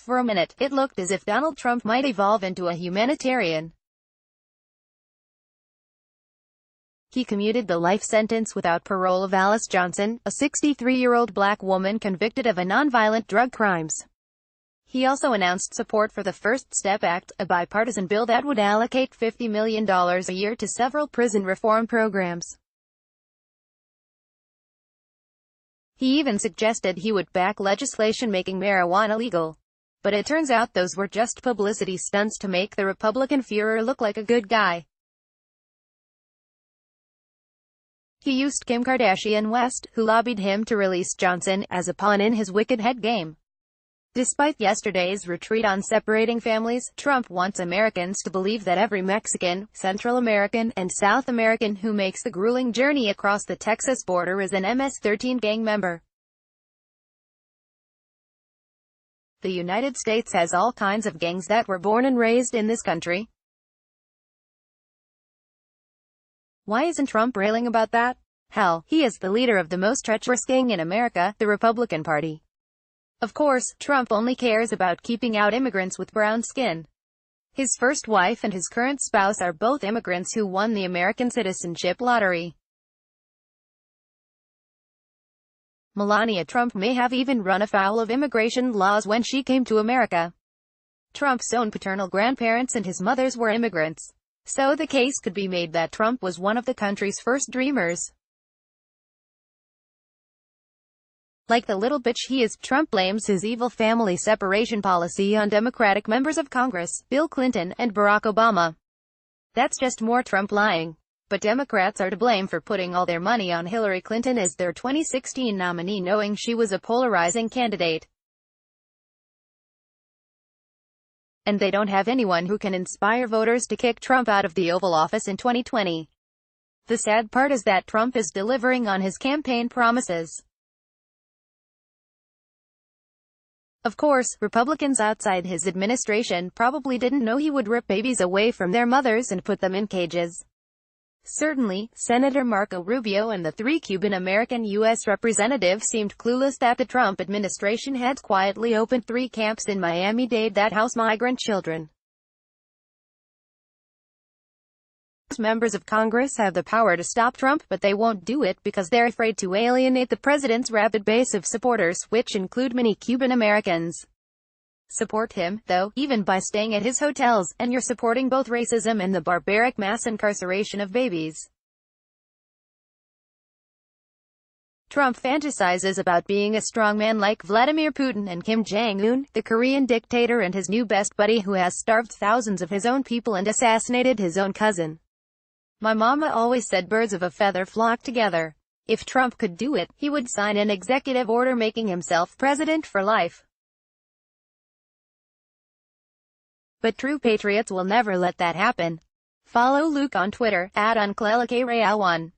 For a minute, it looked as if Donald Trump might evolve into a humanitarian. He commuted the life sentence without parole of Alice Johnson, a 63-year-old black woman convicted of a nonviolent drug crimes. He also announced support for the First Step Act, a bipartisan bill that would allocate $50 million a year to several prison reform programs. He even suggested he would back legislation making marijuana legal. But it turns out those were just publicity stunts to make the Republican Führer look like a good guy. He used Kim Kardashian West, who lobbied him to release Johnson, as a pawn in his wicked head game. Despite yesterday's retreat on separating families, Trump wants Americans to believe that every Mexican, Central American, and South American who makes the grueling journey across the Texas border is an MS-13 gang member. The United States has all kinds of gangs that were born and raised in this country. Why isn't Trump railing about that? Hell, he is the leader of the most treacherous gang in America, the Republican Party. Of course, Trump only cares about keeping out immigrants with brown skin. His first wife and his current spouse are both immigrants who won the American citizenship lottery. Melania Trump may have even run afoul of immigration laws when she came to America. Trump's own paternal grandparents and his mothers were immigrants. So the case could be made that Trump was one of the country's first dreamers. Like the little bitch he is, Trump blames his evil family separation policy on Democratic members of Congress, Bill Clinton, and Barack Obama. That's just more Trump lying. But Democrats are to blame for putting all their money on Hillary Clinton as their 2016 nominee, knowing she was a polarizing candidate. And they don't have anyone who can inspire voters to kick Trump out of the Oval Office in 2020. The sad part is that Trump is delivering on his campaign promises. Of course, Republicans outside his administration probably didn't know he would rip babies away from their mothers and put them in cages. Certainly, Senator Marco Rubio and the 3 Cuban-American U.S. representatives seemed clueless that the Trump administration had quietly opened 3 camps in Miami-Dade that house migrant children. Members of Congress have the power to stop Trump, but they won't do it because they're afraid to alienate the president's rabid base of supporters, which include many Cuban Americans. Support him, though, even by staying at his hotels, and you're supporting both racism and the barbaric mass incarceration of babies. Trump fantasizes about being a strongman like Vladimir Putin and Kim Jong-un, the Korean dictator, and his new best buddy who has starved thousands of his own people and assassinated his own cousin. My mama always said birds of a feather flock together. If Trump could do it, he would sign an executive order making himself president for life. But true patriots will never let that happen. Follow Luke on Twitter, @UnclelaKRail1.